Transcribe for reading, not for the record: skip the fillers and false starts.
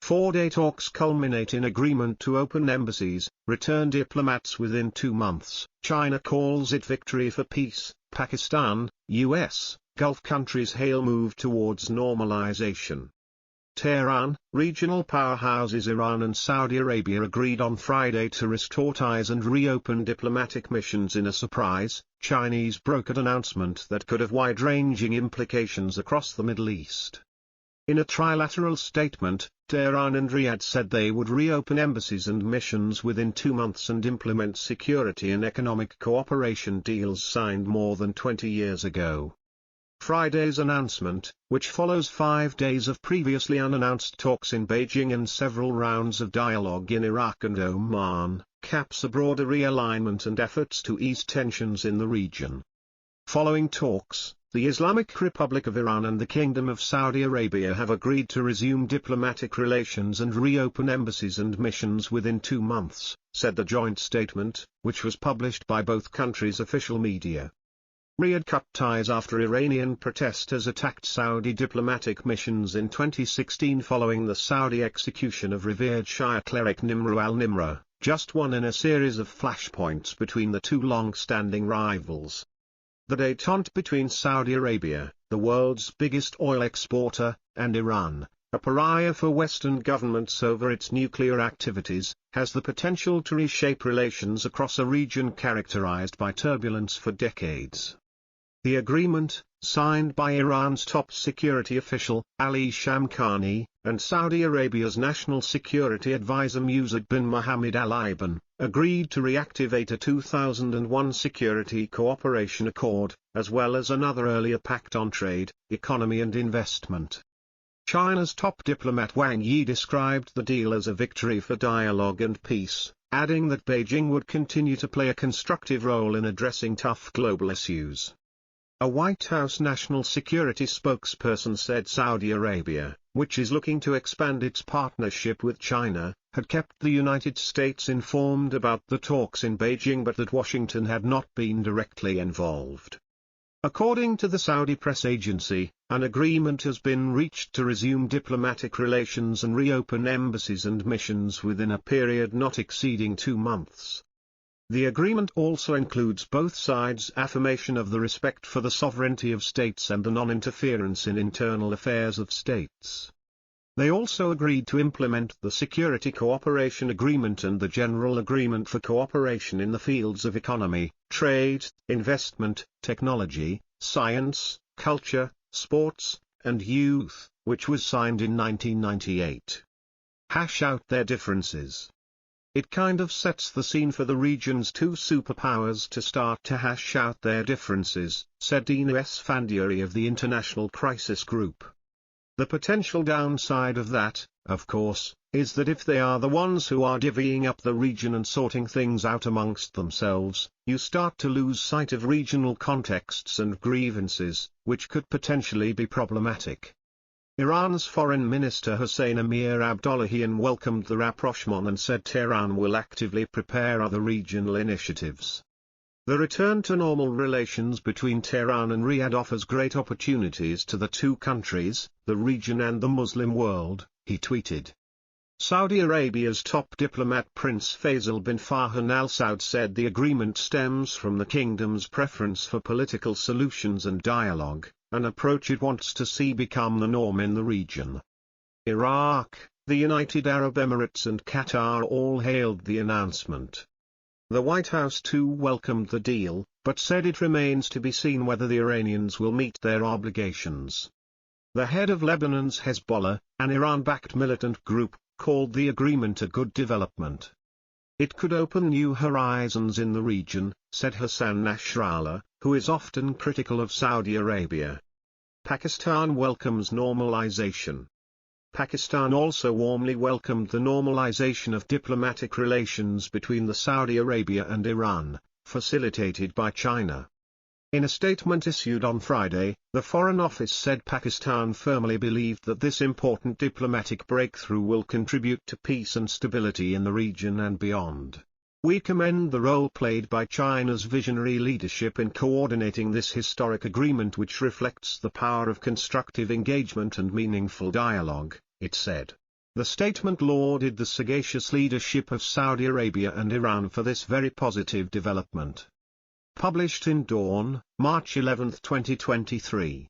4-day talks culminate in agreement to open embassies, return diplomats within 2 months. China calls it victory for peace. Pakistan, US, Gulf countries hail move towards normalization. Tehran, regional powerhouses Iran and Saudi Arabia agreed on Friday to restore ties and reopen diplomatic missions in a surprise, Chinese-brokered announcement that could have wide-ranging implications across the Middle East. In a trilateral statement, Tehran and Riyadh said they would reopen embassies and missions within 2 months and implement security and economic cooperation deals signed more than 20 years ago. Friday's announcement, which follows 5 days of previously unannounced talks in Beijing and several rounds of dialogue in Iraq and Oman, caps a broader realignment and efforts to ease tensions in the region. Following talks, the Islamic Republic of Iran and the Kingdom of Saudi Arabia have agreed to resume diplomatic relations and reopen embassies and missions within 2 months, said the joint statement, which was published by both countries' official media. Riyadh cut ties after Iranian protesters attacked Saudi diplomatic missions in 2016 following the Saudi execution of revered Shia cleric Nimr al-Nimr, just one in a series of flashpoints between the two long-standing rivals. The détente between Saudi Arabia, the world's biggest oil exporter, and Iran, a pariah for Western governments over its nuclear activities, has the potential to reshape relations across a region characterized by turbulence for decades. The agreement, signed by Iran's top security official, Ali Shamkhani, and Saudi Arabia's national security advisor Musaid bin Mohammed Al Ibn, agreed to reactivate a 2001 security cooperation accord, as well as another earlier pact on trade, economy and investment. China's top diplomat Wang Yi described the deal as a victory for dialogue and peace, adding that Beijing would continue to play a constructive role in addressing tough global issues. A White House national security spokesperson said Saudi Arabia, which is looking to expand its partnership with China, had kept the United States informed about the talks in Beijing but that Washington had not been directly involved. According to the Saudi press agency, an agreement has been reached to resume diplomatic relations and reopen embassies and missions within a period not exceeding 2 months. The agreement also includes both sides' affirmation of the respect for the sovereignty of states and the non-interference in internal affairs of states. They also agreed to implement the Security Cooperation Agreement and the General Agreement for Cooperation in the fields of economy, trade, investment, technology, science, culture, sports, and youth, which was signed in 1998. Hash out their differences. It kind of sets the scene for the region's two superpowers to start to hash out their differences, said Dina Esfandiari of the International Crisis Group. The potential downside of that, of course, is that if they are the ones who are divvying up the region and sorting things out amongst themselves, you start to lose sight of regional contexts and grievances, which could potentially be problematic. Iran's Foreign Minister Hossein Amir-Abdollahian welcomed the rapprochement and said Tehran will actively prepare other regional initiatives. The return to normal relations between Tehran and Riyadh offers great opportunities to the two countries, the region and the Muslim world, he tweeted. Saudi Arabia's top diplomat Prince Faisal bin Farhan Al Saud said the agreement stems from the kingdom's preference for political solutions and dialogue, an approach it wants to see become the norm in the region. Iraq, the United Arab Emirates and Qatar all hailed the announcement. The White House too welcomed the deal, but said it remains to be seen whether the Iranians will meet their obligations. The head of Lebanon's Hezbollah, an Iran-backed militant group, called the agreement a good development. It could open new horizons in the region, said Hassan Nasrallah, who is often critical of Saudi Arabia. Pakistan welcomes normalization. Pakistan also warmly welcomed the normalization of diplomatic relations between the Saudi Arabia and Iran, facilitated by China. In a statement issued on Friday, the Foreign Office said Pakistan firmly believed that this important diplomatic breakthrough will contribute to peace and stability in the region and beyond. We commend the role played by China's visionary leadership in coordinating this historic agreement which reflects the power of constructive engagement and meaningful dialogue, it said. The statement lauded the sagacious leadership of Saudi Arabia and Iran for this very positive development. Published in Dawn, March 11, 2023.